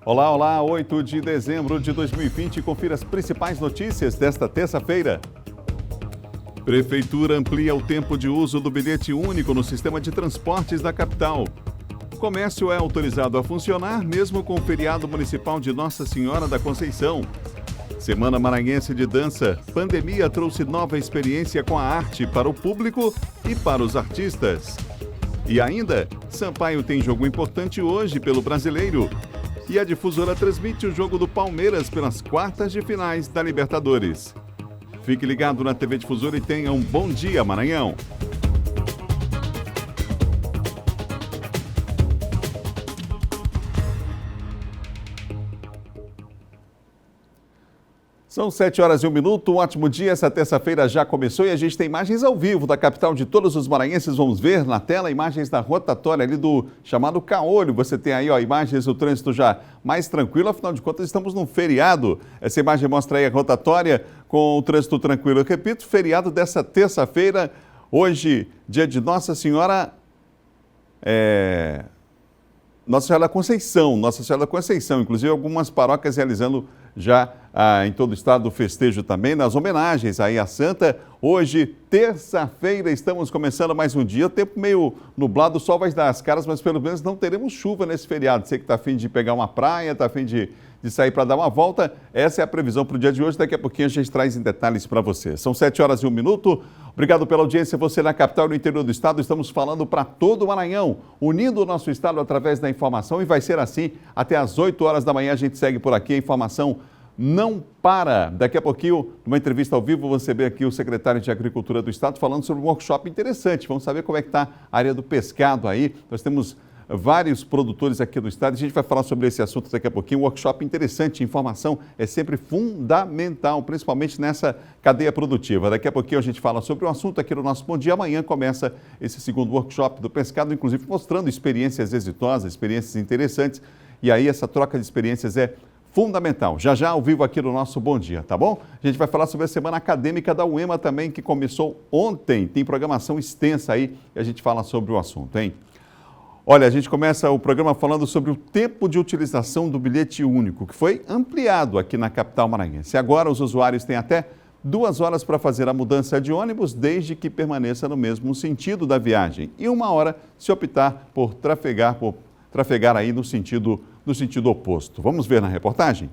Olá, olá, 8 de dezembro de 2020. Confira as principais notícias desta terça-feira. Prefeitura amplia o tempo de uso do bilhete único no sistema de transportes da capital. Comércio é autorizado a funcionar mesmo com o feriado municipal de Nossa Senhora da Conceição. Semana Maranhense de Dança. Pandemia trouxe nova experiência com a arte para o público e para os artistas. E ainda, Sampaio tem jogo importante hoje pelo Brasileiro. E a difusora transmite o jogo do Palmeiras pelas quartas de finais da Libertadores. Fique ligado na TV Difusora e tenha um bom dia, Maranhão. São 7 horas e 1 minuto, um ótimo dia, essa terça-feira já começou e a gente tem imagens ao vivo da capital de todos os maranhenses. Vamos ver na tela imagens da rotatória ali do chamado Caolho. Você tem aí imagens do trânsito já mais tranquilo, afinal de contas estamos num feriado. Essa imagem mostra aí a rotatória com o trânsito tranquilo. Eu repito, feriado dessa terça-feira, hoje, dia de Nossa Senhora da Conceição, inclusive algumas paróquias realizando já em todo o estado o festejo também, nas homenagens aí à Santa. Hoje, terça-feira, estamos começando mais um dia, o tempo meio nublado, o sol vai dar as caras, mas pelo menos não teremos chuva nesse feriado. Você que está a fim de pegar uma praia, está a fim de sair para dar uma volta, essa é a previsão para o dia de hoje. Daqui a pouquinho a gente traz em detalhes para você. São 7 horas e 1 minuto. Obrigado pela audiência. Você na capital e no interior do estado, estamos falando para todo o Maranhão, unindo o nosso estado através da informação e vai ser assim até às 8 horas da manhã. A gente segue por aqui, a informação não para. Daqui a pouquinho, numa entrevista ao vivo, você vê aqui o secretário de Agricultura do estado falando sobre um workshop interessante. Vamos saber como é que está a área do pescado aí. Nós temos vários produtores aqui do estado. A gente vai falar sobre esse assunto daqui a pouquinho. Um workshop interessante, informação é sempre fundamental, principalmente nessa cadeia produtiva. Daqui a pouquinho a gente fala sobre o assunto aqui no nosso Bom Dia. Amanhã começa esse segundo workshop do pescado, inclusive mostrando experiências exitosas, experiências interessantes. E aí essa troca de experiências é fundamental. Já já ao vivo aqui no nosso Bom Dia, tá bom? A gente vai falar sobre a Semana Acadêmica da UEMA também, que começou ontem. Tem programação extensa aí e a gente fala sobre o assunto, hein? Olha, a gente começa o programa falando sobre o tempo de utilização do bilhete único, que foi ampliado aqui na capital maranhense. Agora os usuários têm até 2 horas para fazer a mudança de ônibus, desde que permaneça no mesmo sentido da viagem. E 1 hora se optar por trafegar aí no sentido oposto. Vamos ver na reportagem?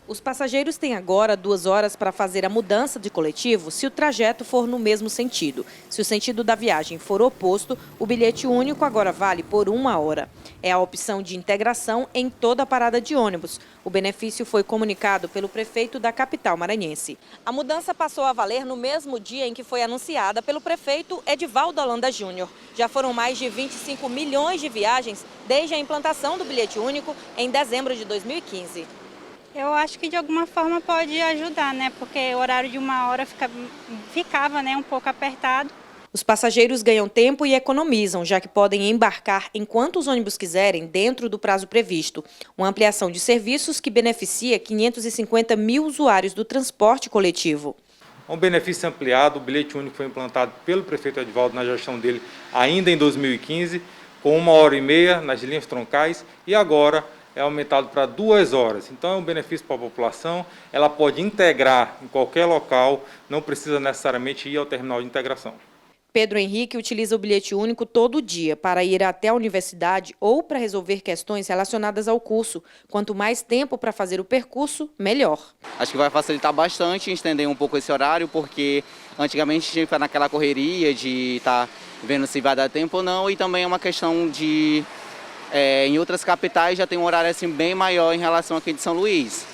Os passageiros têm agora 2 horas para fazer a mudança de coletivo se o trajeto for no mesmo sentido. Se o sentido da viagem for oposto, o bilhete único agora vale por 1 hora. É a opção de integração em toda a parada de ônibus. O benefício foi comunicado pelo prefeito da capital maranhense. A mudança passou a valer no mesmo dia em que foi anunciada pelo prefeito Edivaldo Holanda Júnior. Já foram mais de 25 milhões de viagens desde a implantação do bilhete único em dezembro de 2015. Eu acho que de alguma forma pode ajudar, né? Porque o horário de 1 hora ficava, né, um pouco apertado. Os passageiros ganham tempo e economizam, já que podem embarcar em quantos ônibus quiserem dentro do prazo previsto. Uma ampliação de serviços que beneficia 550 mil usuários do transporte coletivo. Um benefício ampliado, o bilhete único foi implantado pelo prefeito Edivaldo na gestão dele ainda em 2015, com 1h30 nas linhas troncais e agora é aumentado para 2 horas. Então é um benefício para a população, ela pode integrar em qualquer local, não precisa necessariamente ir ao terminal de integração. Pedro Henrique utiliza o bilhete único todo dia para ir até a universidade ou para resolver questões relacionadas ao curso. Quanto mais tempo para fazer o percurso, melhor. Acho que vai facilitar bastante estender um pouco esse horário, porque antigamente a gente tinha que ficar naquela correria de estar vendo se vai dar tempo ou não, e também é uma questão de em outras capitais já tem um horário assim bem maior em relação aqui de São Luís.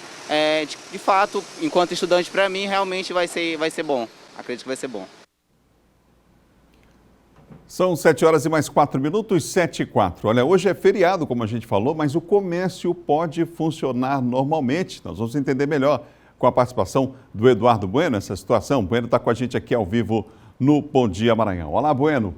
De fato, enquanto estudante, para mim, realmente vai ser bom. Acredito que vai ser bom. São 7 horas e mais 4 minutos, 7h04. Olha, hoje é feriado, como a gente falou, mas o comércio pode funcionar normalmente. Nós vamos entender melhor com a participação do Eduardo Bueno, essa situação. O Bueno está com a gente aqui ao vivo no Bom Dia Maranhão. Olá, Bueno.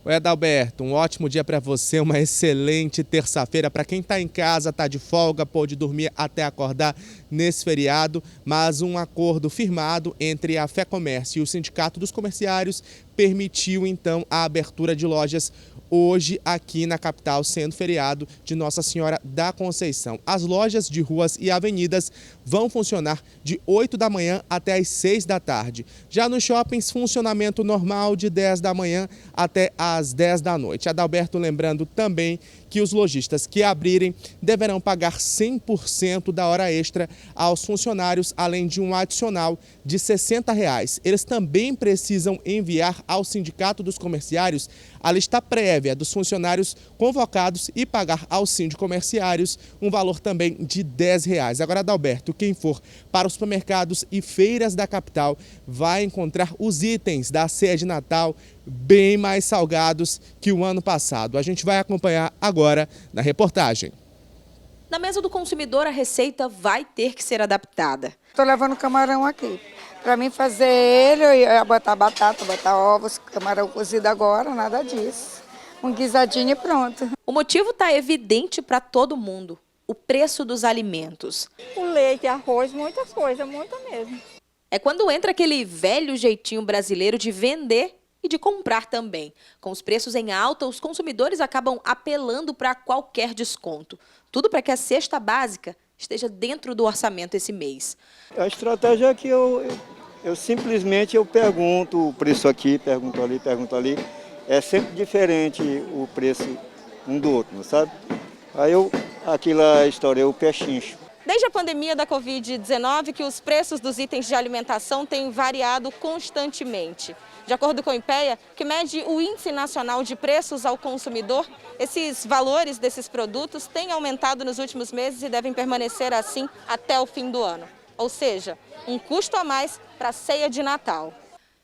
Oi, Adalberto, um ótimo dia para você, uma excelente terça-feira. Para quem está em casa, está de folga, pode dormir até acordar nesse feriado, mas um acordo firmado entre a Fecomércio e o Sindicato dos Comerciários permitiu então a abertura de lojas hoje aqui na capital, sendo feriado de Nossa Senhora da Conceição. As lojas de ruas e avenidas vão funcionar de 8 da manhã até as 6 da tarde. Já nos shoppings, funcionamento normal de 10 da manhã até as 10 da noite. Adalberto lembrando também que os lojistas que abrirem deverão pagar 100% da hora extra aos funcionários, além de um adicional de R$ 60. Eles também precisam enviar ao Sindicato dos Comerciários a lista prévia dos funcionários convocados e pagar aos sindicommerciários um valor também de R$ 10. Agora, Adalberto, quem for para os supermercados e feiras da capital vai encontrar os itens da ceia de Natal bem mais salgados que o ano passado. A gente vai acompanhar agora na reportagem. Na mesa do consumidor, a receita vai ter que ser adaptada. Estou levando camarão aqui. Para mim fazer ele, eu ia botar batata, botar ovos, camarão cozido agora, nada disso. Um guisadinho e pronto. O motivo está evidente para todo mundo: o preço dos alimentos. O leite, arroz, muitas coisas, muita mesmo. É quando entra aquele velho jeitinho brasileiro de vender e de comprar também. Com os preços em alta, os consumidores acabam apelando para qualquer desconto. Tudo para que a cesta básica esteja dentro do orçamento esse mês. A estratégia é que eu simplesmente pergunto o preço aqui, pergunto ali. É sempre diferente o preço um do outro, sabe? Aí aquela história, eu pechincho. Desde a pandemia da Covid-19, que os preços dos itens de alimentação têm variado constantemente. De acordo com o IPEA, que mede o Índice Nacional de Preços ao Consumidor, esses valores desses produtos têm aumentado nos últimos meses e devem permanecer assim até o fim do ano. Ou seja, um custo a mais para a ceia de Natal.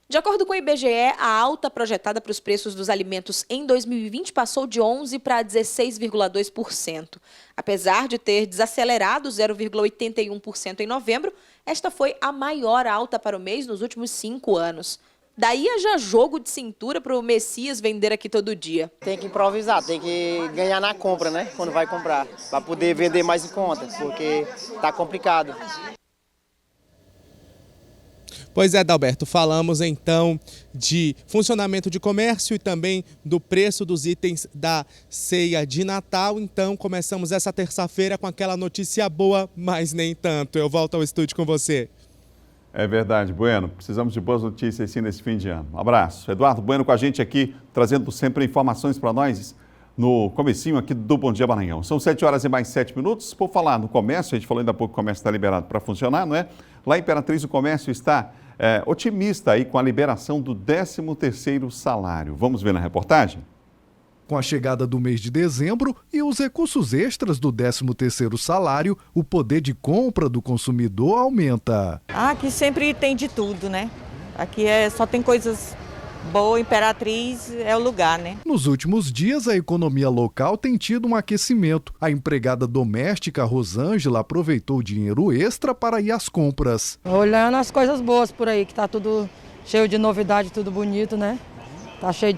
De acordo com o IBGE, a alta projetada para os preços dos alimentos em 2020 passou de 11% para 16,2%. Apesar de ter desacelerado 0,81% em novembro, esta foi a maior alta para o mês nos últimos 5 anos. Daí haja jogo de cintura para o Messias vender aqui todo dia. Tem que improvisar, tem que ganhar na compra, né? Quando vai comprar, para poder vender mais em conta, porque tá complicado. Pois é, Adalberto, falamos então de funcionamento de comércio e também do preço dos itens da ceia de Natal. Então, começamos essa terça-feira com aquela notícia boa, mas nem tanto. Eu volto ao estúdio com você. É verdade, Bueno. Precisamos de boas notícias sim nesse fim de ano. Um abraço. Eduardo Bueno com a gente aqui, trazendo sempre informações para nós no comecinho aqui do Bom Dia Maranhão. São 7 horas e mais 7 minutos. Por falar no comércio, a gente falou ainda há pouco que o comércio está liberado para funcionar, não é? Lá em Imperatriz o comércio está otimista aí com a liberação do 13º salário. Vamos ver na reportagem? Com a chegada do mês de dezembro e os recursos extras do 13º salário, o poder de compra do consumidor aumenta. Aqui sempre tem de tudo, né? Aqui só tem coisas boas, Imperatriz é o lugar, né? Nos últimos dias, a economia local tem tido um aquecimento. A empregada doméstica Rosângela aproveitou o dinheiro extra para ir às compras. Olhando as coisas boas por aí, que tá tudo cheio de novidade, tudo bonito, né?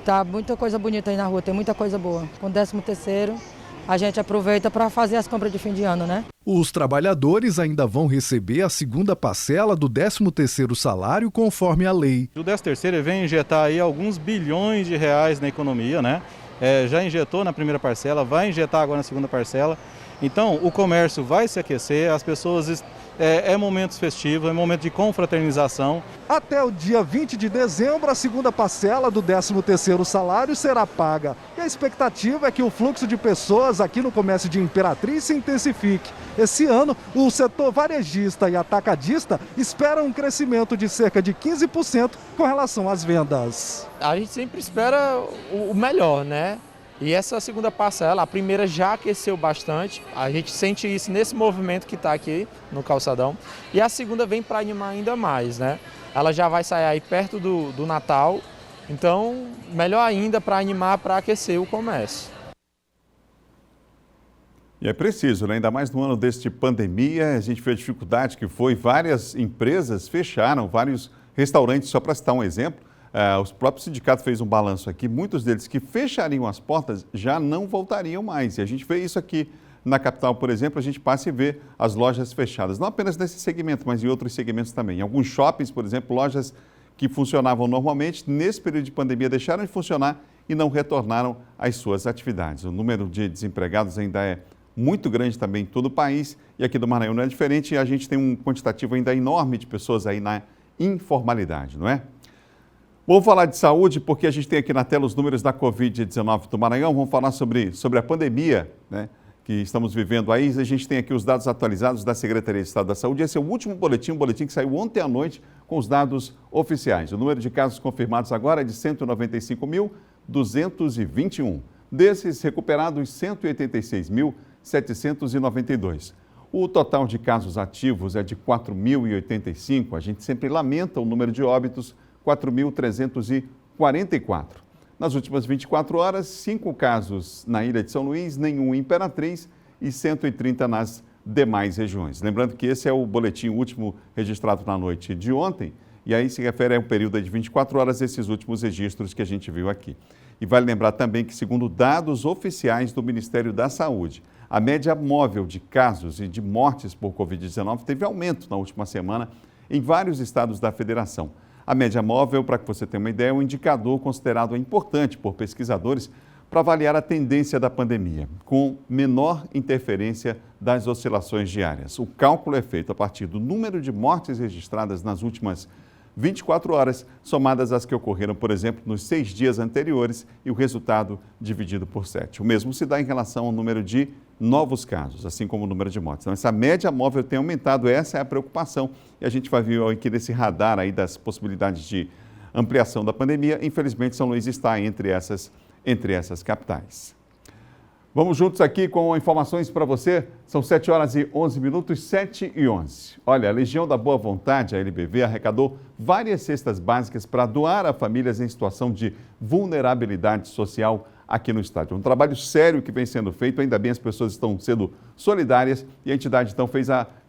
Tá muita coisa bonita aí na rua, tem muita coisa boa. Com o 13º, a gente aproveita para fazer as compras de fim de ano, né? Os trabalhadores ainda vão receber a segunda parcela do 13º salário conforme a lei. O 13º vem injetar aí alguns bilhões de reais na economia, né? Já injetou na primeira parcela, vai injetar agora na segunda parcela. Então, o comércio vai se aquecer, as pessoas... É momento festivo, é momento de confraternização. Até o dia 20 de dezembro, a segunda parcela do 13º salário será paga. E a expectativa é que o fluxo de pessoas aqui no comércio de Imperatriz se intensifique. Esse ano, o setor varejista e atacadista esperam um crescimento de cerca de 15% com relação às vendas. A gente sempre espera o melhor, né? E essa segunda parcela, a primeira já aqueceu bastante, a gente sente isso nesse movimento que está aqui no calçadão. E a segunda vem para animar ainda mais, né? Ela já vai sair aí perto do Natal, então melhor ainda para animar, para aquecer o comércio. E é preciso, né? Ainda mais no ano deste pandemia, a gente vê a dificuldade que foi, várias empresas fecharam, vários restaurantes, só para citar um exemplo. Os próprios sindicatos fez um balanço aqui, muitos deles que fechariam as portas já não voltariam mais. E a gente vê isso aqui na capital, por exemplo, a gente passa e vê as lojas fechadas. Não apenas nesse segmento, mas em outros segmentos também. Em alguns shoppings, por exemplo, lojas que funcionavam normalmente, nesse período de pandemia deixaram de funcionar e não retornaram às suas atividades. O número de desempregados ainda é muito grande também em todo o país e aqui do Maranhão não é diferente e a gente tem um quantitativo ainda enorme de pessoas aí na informalidade, não é? Vamos falar de saúde porque a gente tem aqui na tela os números da Covid-19 do Maranhão. Vamos falar sobre a pandemia, né, que estamos vivendo aí. A gente tem aqui os dados atualizados da Secretaria de Estado da Saúde. Esse é o último boletim, um boletim que saiu ontem à noite com os dados oficiais. O número de casos confirmados agora é de 195.221. Desses, recuperados 186.792. O total de casos ativos é de 4.085. A gente sempre lamenta o número de óbitos, 4.344. Nas últimas 24 horas, 5 casos na Ilha de São Luís, nenhum em Imperatriz e 130 nas demais regiões. Lembrando que esse é o boletim último registrado na noite de ontem e aí se refere a um período de 24 horas esses últimos registros que a gente viu aqui. E vale lembrar também que, segundo dados oficiais do Ministério da Saúde, a média móvel de casos e de mortes por Covid-19 teve aumento na última semana em vários estados da federação. A média móvel, para que você tenha uma ideia, é um indicador considerado importante por pesquisadores para avaliar a tendência da pandemia, com menor interferência das oscilações diárias. O cálculo é feito a partir do número de mortes registradas nas últimas 24 horas, somadas às que ocorreram, por exemplo, nos 6 dias anteriores e o resultado dividido por 7. O mesmo se dá em relação ao número de novos casos, assim como o número de mortes. Então, essa média móvel tem aumentado, essa é a preocupação. E a gente vai ver aqui nesse radar aí das possibilidades de ampliação da pandemia. Infelizmente, São Luís está entre essas capitais. Vamos juntos aqui com informações para você. São 7 horas e 11 minutos, 7 e 11. Olha, a Legião da Boa Vontade, a LBV, arrecadou várias cestas básicas para doar a famílias em situação de vulnerabilidade social aqui no estado. É um trabalho sério que vem sendo feito, ainda bem as pessoas estão sendo solidárias e a entidade então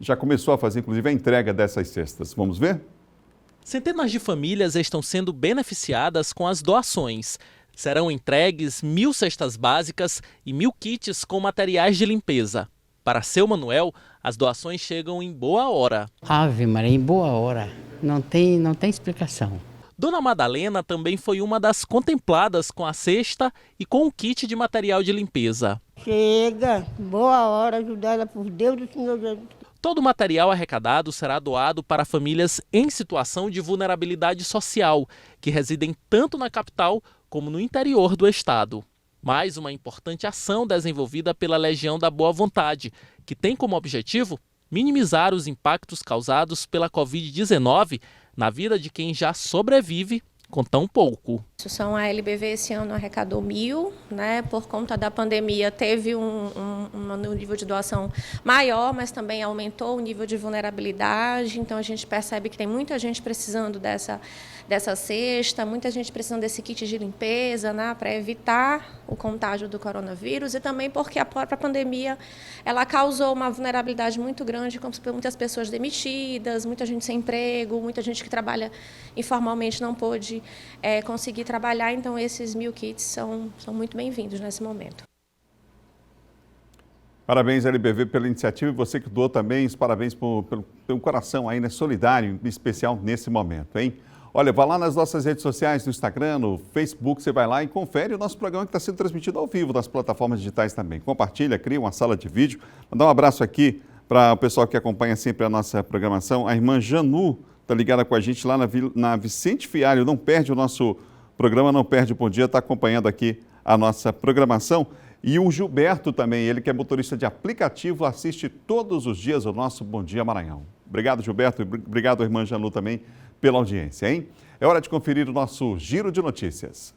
já começou a fazer inclusive a entrega dessas cestas. Vamos ver? Centenas de famílias estão sendo beneficiadas com as doações. Serão entregues 1.000 cestas básicas e 1.000 kits com materiais de limpeza. Para seu Manuel, as doações chegam em boa hora. Ave Maria, em boa hora. Não tem explicação. Dona Madalena também foi uma das contempladas com a cesta e com o kit de material de limpeza. Chega, boa hora, ajudada por Deus do Senhor Jesus. Todo o material arrecadado será doado para famílias em situação de vulnerabilidade social, que residem tanto na capital como no interior do estado. Mais uma importante ação desenvolvida pela Legião da Boa Vontade, que tem como objetivo minimizar os impactos causados pela Covid-19 na vida de quem já sobrevive com tão pouco. A LBV esse ano arrecadou 1.000, né? Por conta da pandemia teve um nível de doação maior, mas também aumentou o nível de vulnerabilidade. Então a gente percebe que tem muita gente precisando dessa cesta, muita gente precisando desse kit de limpeza, né? Para evitar o contágio do coronavírus e também porque a própria pandemia ela causou uma vulnerabilidade muito grande, com muitas pessoas demitidas, muita gente sem emprego, muita gente que trabalha informalmente não pôde conseguir trabalhar, então esses 1.000 kits são muito bem-vindos nesse momento. Parabéns, LBV, pela iniciativa e você que doou também, parabéns pelo coração aí, né, solidário, especial nesse momento, hein? Olha, vá lá nas nossas redes sociais, no Instagram, no Facebook, você vai lá e confere o nosso programa que está sendo transmitido ao vivo nas plataformas digitais também. Compartilha, cria uma sala de vídeo. Mandar um abraço aqui para o pessoal que acompanha sempre a nossa programação. A irmã Janu está ligada com a gente lá na Vicente Fialho, não perde o nosso programa, não perde o Bom Dia, está acompanhando aqui a nossa programação. E o Gilberto também, ele que é motorista de aplicativo, assiste todos os dias o nosso Bom Dia Maranhão. Obrigado, Gilberto, e obrigado, irmã Janu, também pela audiência, hein? É hora de conferir o nosso Giro de Notícias.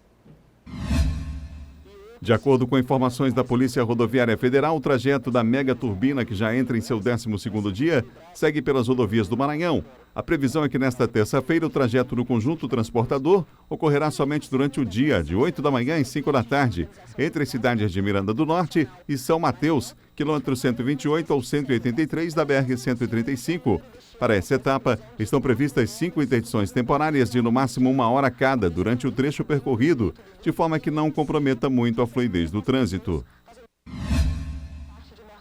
De acordo com informações da Polícia Rodoviária Federal, o trajeto da mega turbina, que já entra em seu 12º dia, segue pelas rodovias do Maranhão. A previsão é que nesta terça-feira o trajeto do conjunto transportador ocorrerá somente durante o dia, de 8 da manhã e 5 da tarde, entre as cidades de Miranda do Norte e São Mateus, quilômetro 128 ao 183 da BR-135. Para essa etapa, estão previstas 5 interdições temporárias de no máximo 1 hora cada durante o trecho percorrido, de forma que não comprometa muito a fluidez do trânsito.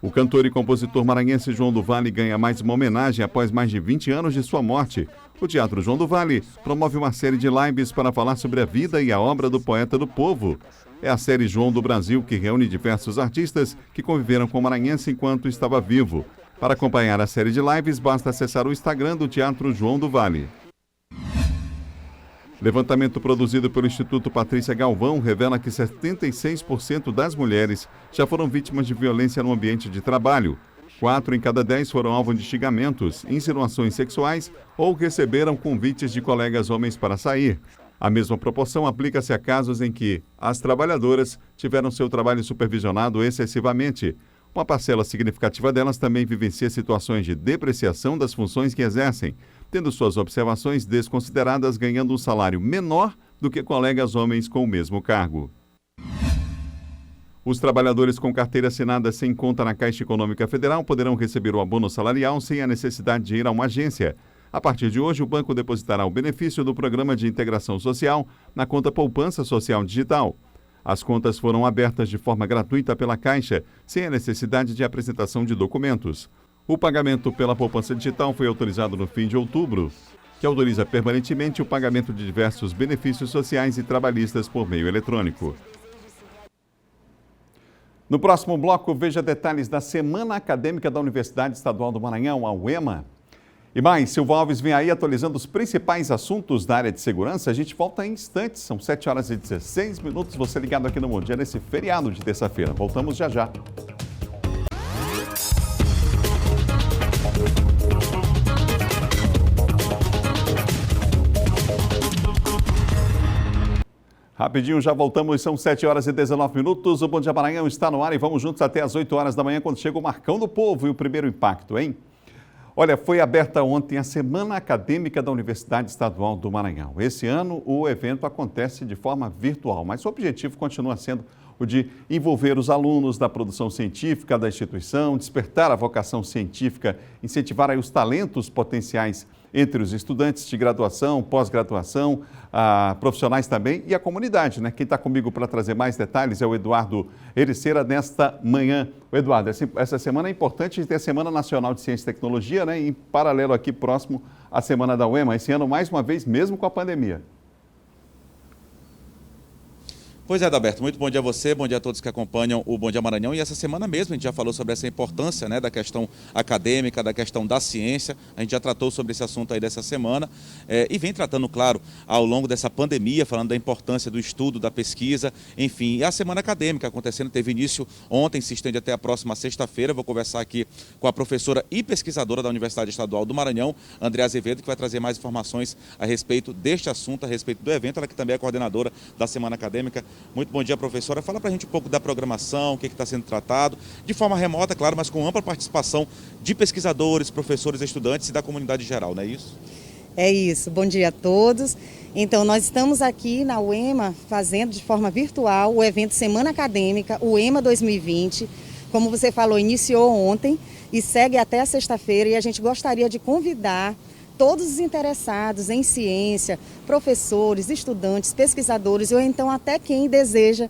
O cantor e compositor maranhense João do Vale ganha mais uma homenagem após mais de 20 anos de sua morte. O Teatro João do Vale promove uma série de lives para falar sobre a vida e a obra do poeta do povo. É a série João do Brasil, que reúne diversos artistas que conviveram com o maranhense enquanto estava vivo. Para acompanhar a série de lives, basta acessar o Instagram do Teatro João do Vale. Levantamento produzido pelo Instituto Patrícia Galvão revela que 76% das mulheres já foram vítimas de violência no ambiente de trabalho. 4 em cada 10 foram alvo de xingamentos, insinuações sexuais ou receberam convites de colegas homens para sair. A mesma proporção aplica-se a casos em que as trabalhadoras tiveram seu trabalho supervisionado excessivamente. Uma parcela significativa delas também vivencia situações de depreciação das funções que exercem, tendo suas observações desconsideradas, ganhando um salário menor do que colegas homens com o mesmo cargo. Os trabalhadores com carteira assinada sem conta na Caixa Econômica Federal poderão receber o abono salarial sem a necessidade de ir a uma agência. A partir de hoje, o banco depositará o benefício do Programa de Integração Social na conta Poupança Social Digital. As contas foram abertas de forma gratuita pela Caixa, sem a necessidade de apresentação de documentos. O pagamento pela poupança digital foi autorizado no fim de outubro, que autoriza permanentemente o pagamento de diversos benefícios sociais e trabalhistas por meio eletrônico. No próximo bloco, veja detalhes da Semana Acadêmica da Universidade Estadual do Maranhão, a UEMA. E mais, Silva Alves vem aí atualizando os principais assuntos da área de segurança. A gente volta em instantes, são 7h16. Você ligado aqui no Bom Dia nesse feriado de terça-feira. Voltamos já já. Rapidinho, já voltamos, são 7h19. O Bom Dia Maranhão está no ar e vamos juntos até as 8 horas da manhã, quando chega o Marcão do Povo e o primeiro impacto, hein? Olha, foi aberta ontem a Semana Acadêmica da Universidade Estadual do Maranhão. Esse ano o evento acontece de forma virtual, mas o objetivo continua sendo o de envolver os alunos da produção científica da instituição, despertar a vocação científica, incentivar aí os talentos potenciais entre os estudantes de graduação, pós-graduação, profissionais também e a comunidade, né? Quem está comigo para trazer mais detalhes é o Eduardo Ericeira nesta manhã. O Eduardo, essa semana é importante ter a Semana Nacional de Ciência e Tecnologia, né? Em paralelo aqui próximo à Semana da UEMA, esse ano mais uma vez, mesmo com a pandemia. Pois é, Adalberto, muito bom dia a você, bom dia a todos que acompanham o Bom Dia Maranhão. E essa semana mesmo a gente já falou sobre essa importância, né, da questão acadêmica, da questão da ciência. A gente já tratou sobre esse assunto aí dessa semana e vem tratando, claro, ao longo dessa pandemia, falando da importância do estudo, da pesquisa, enfim. E a semana acadêmica acontecendo, teve início ontem, se estende até a próxima sexta-feira. Vou conversar aqui com a professora e pesquisadora da Universidade Estadual do Maranhão, Andréa Azevedo, que vai trazer mais informações a respeito deste assunto, a respeito do evento. Ela que também é coordenadora da semana acadêmica. Muito bom dia, professora. Fala para a gente um pouco da programação, o que está sendo tratado, de forma remota, claro, mas com ampla participação de pesquisadores, professores, estudantes e da comunidade geral, não é isso? É isso. Bom dia a todos. Então, nós estamos aqui na UEMA fazendo de forma virtual o evento Semana Acadêmica, UEMA 2020. Como você falou, iniciou ontem e segue até a sexta-feira, e a gente gostaria de convidar todos os interessados em ciência, professores, estudantes, pesquisadores, ou então até quem deseja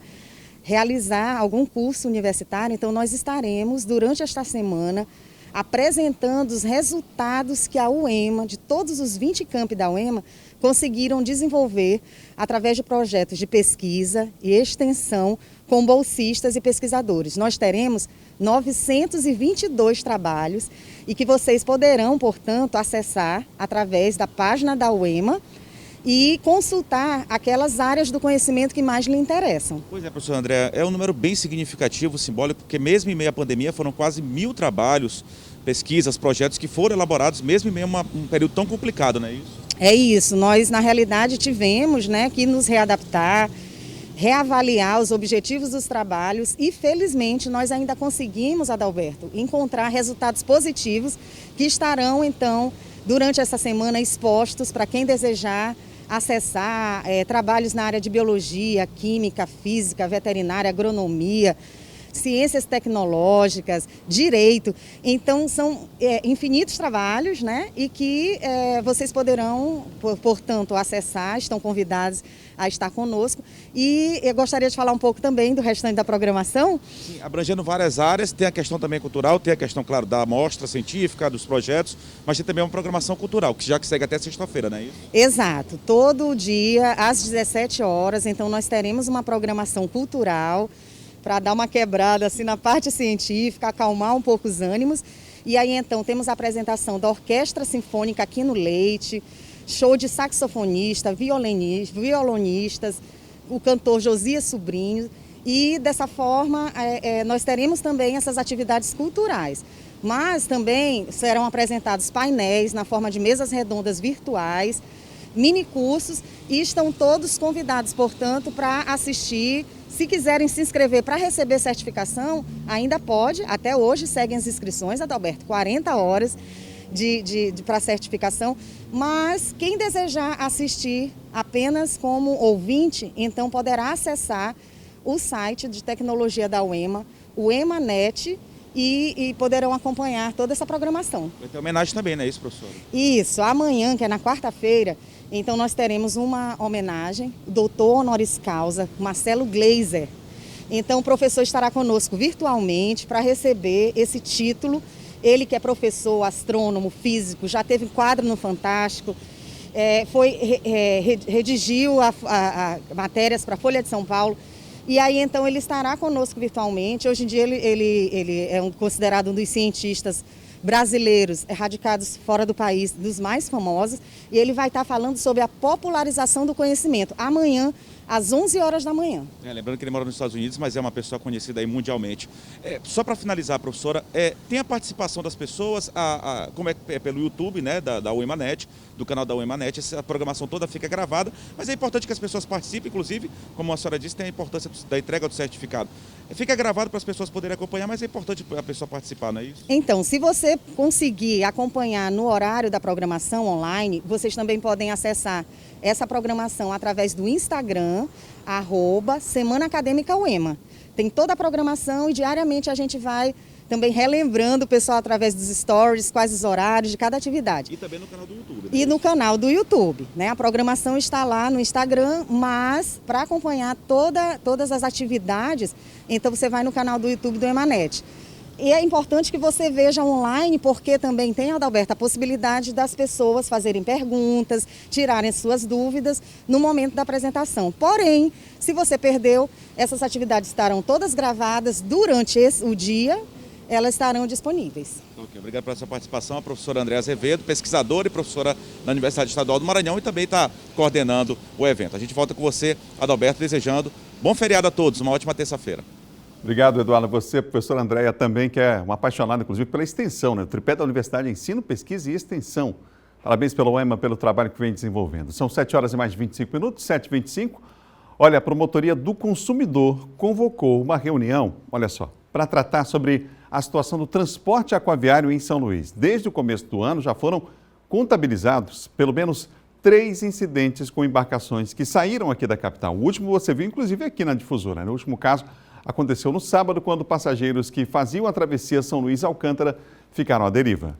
realizar algum curso universitário. Então nós estaremos, durante esta semana, apresentando os resultados que a UEMA, de todos os 20 campi da UEMA, conseguiram desenvolver através de projetos de pesquisa e extensão com bolsistas e pesquisadores. Nós teremos 922 trabalhos e que vocês poderão, portanto, acessar através da página da UEMA e consultar aquelas áreas do conhecimento que mais lhe interessam. Pois é, professor André, é um número bem significativo, simbólico, porque mesmo em meio à pandemia foram quase 1000 trabalhos, pesquisas, projetos que foram elaborados mesmo em meio a um período tão complicado, não é isso? É isso, nós na realidade tivemos, né, que nos readaptar, reavaliar os objetivos dos trabalhos e felizmente nós ainda conseguimos, Adalberto, encontrar resultados positivos que estarão então durante essa semana expostos para quem desejar acessar trabalhos na área de biologia, química, física, veterinária, agronomia, ciências tecnológicas, direito. Então, são infinitos trabalhos, né? E que vocês poderão, portanto, acessar, estão convidados a estar conosco. E eu gostaria de falar um pouco também do restante da programação. Sim, abrangendo várias áreas, tem a questão também cultural, tem a questão, claro, da amostra científica, dos projetos, mas tem também uma programação cultural, que já segue até sexta-feira, não é isso? Exato, todo dia, às 17 horas, então nós teremos uma programação cultural para dar uma quebrada assim, na parte científica, acalmar um pouco os ânimos. E aí, então, temos a apresentação da Orquestra Sinfônica aqui no Leite, show de saxofonista, violonistas, o cantor Josias Sobrinho, e dessa forma nós teremos também essas atividades culturais. Mas também serão apresentados painéis na forma de mesas redondas virtuais, mini cursos, e estão todos convidados, portanto, para assistir. Se quiserem se inscrever para receber certificação, ainda pode, até hoje seguem as inscrições, Adalberto, 40 horas para certificação, mas quem desejar assistir apenas como ouvinte, então poderá acessar o site de tecnologia da UEMA, o EMANET, e poderão acompanhar toda essa programação. Vai ter homenagem também, não é isso, professora? Isso, amanhã, que é na quarta-feira, então nós teremos uma homenagem, o doutor honoris causa, Marcelo Gleiser. Então o professor estará conosco virtualmente para receber esse título. Ele que é professor, astrônomo, físico, já teve quadro no Fantástico, redigiu matérias para a Folha de São Paulo. E aí, então, ele estará conosco virtualmente. Hoje em dia, ele é considerado um dos cientistas brasileiros radicados fora do país, dos mais famosos. E ele vai estar falando sobre a popularização do conhecimento, amanhã, às 11 horas da manhã. Lembrando que ele mora nos Estados Unidos, mas é uma pessoa conhecida aí mundialmente. Só para finalizar, professora, tem a participação das pessoas, como é pelo YouTube, né, da UEMANET, do canal da UEMANET, essa programação toda fica gravada, mas é importante que as pessoas participem, inclusive, como a senhora disse, tem a importância da entrega do certificado. Fica gravado para as pessoas poderem acompanhar, mas é importante a pessoa participar, não é isso? Então, se você conseguir acompanhar no horário da programação online, vocês também podem acessar essa programação através do Instagram, @Semana Acadêmica UEMA. Tem toda a programação e diariamente a gente vai também relembrando o pessoal através dos stories, quais os horários de cada atividade. E também no canal do YouTube. E no canal do YouTube, né? A programação está lá no Instagram, mas para acompanhar todas as atividades, então você vai no canal do YouTube do EMANET. E é importante que você veja online, porque também tem, Adalberto, a possibilidade das pessoas fazerem perguntas, tirarem suas dúvidas no momento da apresentação. Porém, se você perdeu, essas atividades estarão todas gravadas durante o dia, elas estarão disponíveis. Ok, obrigado pela sua participação, a professora Andréa Azevedo, pesquisadora e professora da Universidade Estadual do Maranhão e também está coordenando o evento. A gente volta com você, Adalberto, desejando bom feriado a todos, uma ótima terça-feira. Obrigado, Eduardo. Você, professora Andréa, também que é uma apaixonada, inclusive, pela extensão, né? O tripé da Universidade é Ensino, Pesquisa e Extensão. Parabéns pelo UEMA, pelo trabalho que vem desenvolvendo. São 7 horas e mais 25 minutos, 7h25. Olha, a Promotoria do Consumidor convocou uma reunião, olha só, para tratar sobre a situação do transporte aquaviário em São Luís. Desde o começo do ano já foram contabilizados pelo menos 3 incidentes com embarcações que saíram aqui da capital. O último você viu, inclusive, aqui na difusora. No último caso, aconteceu no sábado, quando passageiros que faziam a travessia São Luís-Alcântara ficaram à deriva.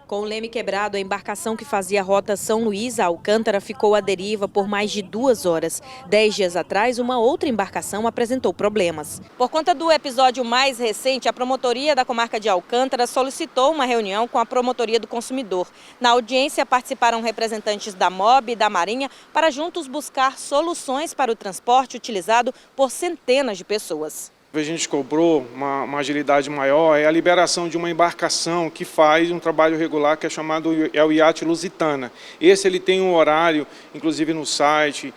Com o leme quebrado, a embarcação que fazia a rota São Luís a Alcântara ficou à deriva por mais de 2 horas. 10 dias atrás, uma outra embarcação apresentou problemas. Por conta do episódio mais recente, a promotoria da comarca de Alcântara solicitou uma reunião com a Promotoria do Consumidor. Na audiência participaram representantes da MOB e da Marinha para juntos buscar soluções para o transporte utilizado por centenas de pessoas. A gente cobrou uma agilidade maior, é a liberação de uma embarcação que faz um trabalho regular que é chamado o iate Lusitana. Esse ele tem um horário, inclusive no site,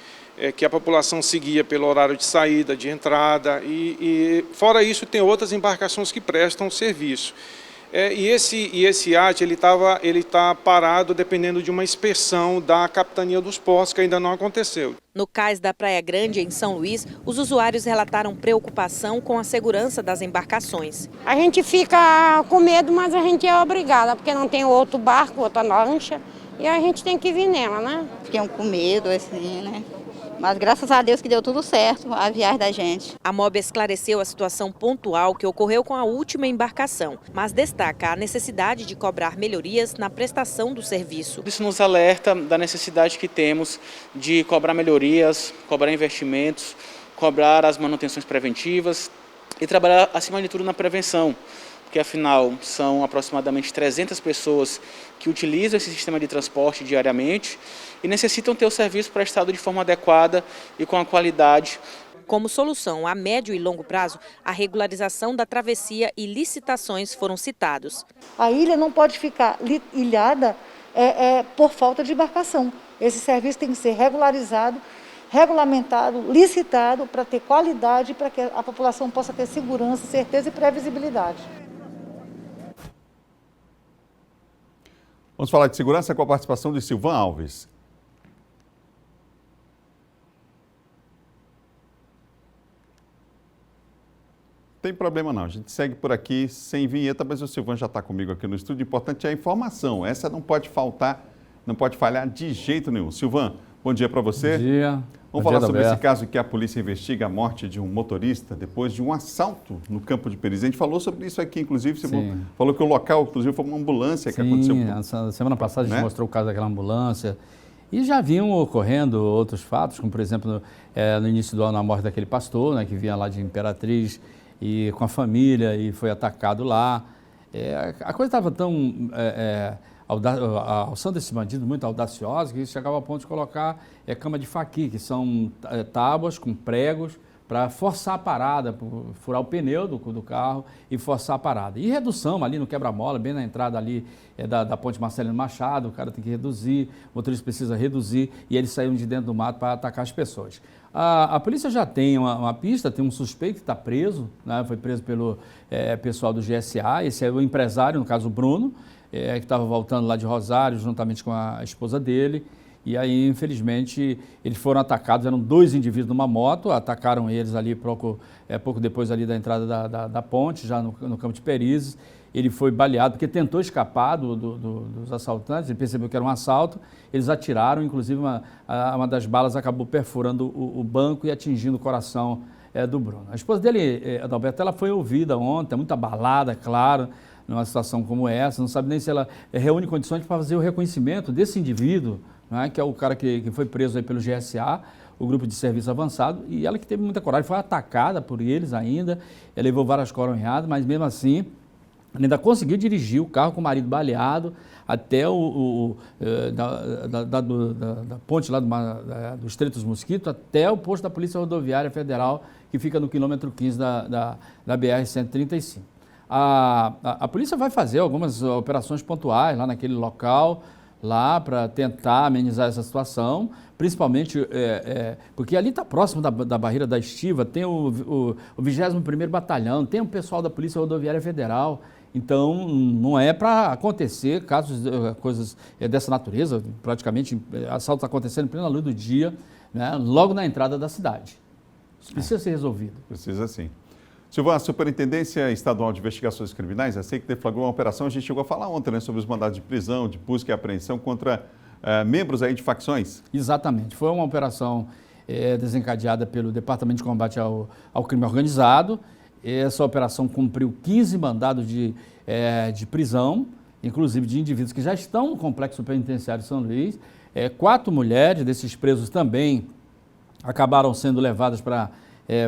que a população seguia pelo horário de saída, de entrada e fora isso tem outras embarcações que prestam serviço. E esse iate ele está parado dependendo de uma inspeção da Capitania dos Portos, que ainda não aconteceu. No cais da Praia Grande, em São Luís, os usuários relataram preocupação com a segurança das embarcações. A gente fica com medo, mas a gente é obrigada, porque não tem outro barco, outra lancha, e a gente tem que vir nela, né? Ficam com medo, assim, né? Mas graças a Deus que deu tudo certo a viagem da gente. A MOB esclareceu a situação pontual que ocorreu com a última embarcação, mas destaca a necessidade de cobrar melhorias na prestação do serviço. Isso nos alerta da necessidade que temos de cobrar melhorias, cobrar investimentos, cobrar as manutenções preventivas e trabalhar, acima de tudo, na prevenção. Porque, afinal, são aproximadamente 300 pessoas que utilizam esse sistema de transporte diariamente e necessitam ter o serviço prestado de forma adequada e com a qualidade. Como solução a médio e longo prazo, a regularização da travessia e licitações foram citados. A ilha não pode ficar ilhada por falta de embarcação. Esse serviço tem que ser regularizado, regulamentado, licitado para ter qualidade, para que a população possa ter segurança, certeza e previsibilidade. Vamos falar de segurança com a participação de Silvan Alves. Tem problema não, a gente segue por aqui sem vinheta, mas o Silvan já está comigo aqui no estúdio. O importante é a informação, essa não pode faltar, não pode falhar de jeito nenhum. Silvan, bom dia para você. Bom dia. Vamos falar sobre esse caso que a polícia investiga a morte de um motorista depois de um assalto no Campo de Peniz. A gente falou sobre isso aqui, inclusive, você falou que o local, inclusive, foi uma ambulância que aconteceu. Sim, semana passada a gente mostrou o caso daquela ambulância. E já vinham ocorrendo outros fatos, como, por exemplo, no início do ano, a morte daquele pastor, né, que vinha lá de Imperatriz e com a família e foi atacado lá. A coisa estava tão... a ação desse bandido muito audaciosa que chegava ao ponto de colocar cama de faqui, que são tábuas com pregos para forçar a parada, furar o pneu do carro e forçar a parada. E redução ali no quebra-mola, bem na entrada ali da ponte Marcelino Machado, o cara tem que reduzir, o motorista precisa reduzir e eles saíram de dentro do mato para atacar as pessoas. A polícia já tem uma pista, tem um suspeito que está preso, né, foi preso pelo pessoal do GSA, esse é o empresário, no caso o Bruno, que estava voltando lá de Rosário, juntamente com a esposa dele, e aí, infelizmente, eles foram atacados, eram 2 indivíduos numa moto, atacaram eles ali pouco depois ali da entrada da ponte, já no Campo de Perizes. Ele foi baleado, porque tentou escapar dos assaltantes, ele percebeu que era um assalto, eles atiraram, inclusive uma das balas acabou perfurando o banco e atingindo o coração do Bruno. A esposa dele, Adalberto, ela foi ouvida ontem, muito abalada, claro, numa situação como essa, não sabe nem se ela reúne condições para fazer o reconhecimento desse indivíduo, né, que é o cara que foi preso aí pelo GSA, o grupo de serviço avançado, e ela que teve muita coragem, foi atacada por eles ainda, ela levou várias coronhadas, mas mesmo assim, ainda conseguiu dirigir o carro com o marido baleado até da ponte lá do Estreito dos Mosquitos, até o posto da Polícia Rodoviária Federal, que fica no quilômetro 15 da BR-135. A polícia vai fazer algumas operações pontuais lá naquele local, lá para tentar amenizar essa situação, principalmente porque ali está próximo da barreira da Estiva, tem o 21º Batalhão, tem o pessoal da Polícia Rodoviária Federal, então não é para acontecer coisas dessa natureza, praticamente assaltos acontecendo em plena luz do dia, né, logo na entrada da cidade. Isso precisa ser resolvido. Precisa sim. Silvan, a Superintendência Estadual de Investigações Criminais, a SEI, que deflagrou uma operação, a gente chegou a falar ontem, né, sobre os mandados de prisão, de busca e apreensão contra membros aí de facções. Exatamente, foi uma operação desencadeada pelo Departamento de Combate ao Crime Organizado. Essa operação cumpriu 15 mandados de prisão, inclusive de indivíduos que já estão no Complexo Penitenciário de São Luís. 4 mulheres desses presos também acabaram sendo levadas para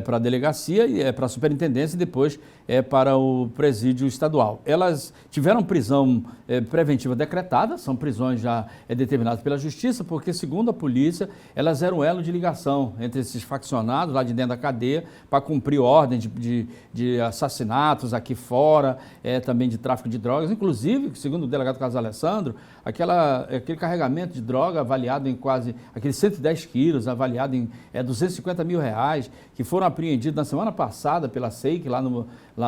a delegacia, para a superintendência e depois para o presídio estadual. Elas tiveram prisão preventiva decretada, são prisões já determinadas pela Justiça, porque, segundo a polícia, elas eram elo de ligação entre esses faccionados lá de dentro da cadeia para cumprir ordem de assassinatos aqui fora, também de tráfico de drogas. Inclusive, segundo o delegado Carlos Alessandro, aquele carregamento de droga avaliado em quase, aqueles 110 quilos, avaliado em R$250 mil, que foram apreendidos na semana passada pela SEIC, lá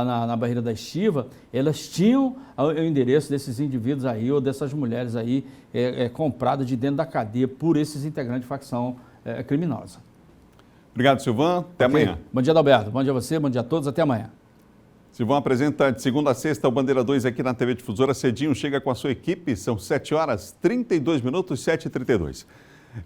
na barreira da Estiva, elas tinham o endereço desses indivíduos aí, ou dessas mulheres aí, compradas de dentro da cadeia por esses integrantes de facção criminosa. Obrigado, Silvan. Até amanhã. Bom dia, Adalberto. Bom dia a você, bom dia a todos. Até amanhã. Silvan apresenta de segunda a sexta o Bandeira 2 aqui na TV Difusora. Cedinho chega com a sua equipe. São 7h32, 7h32.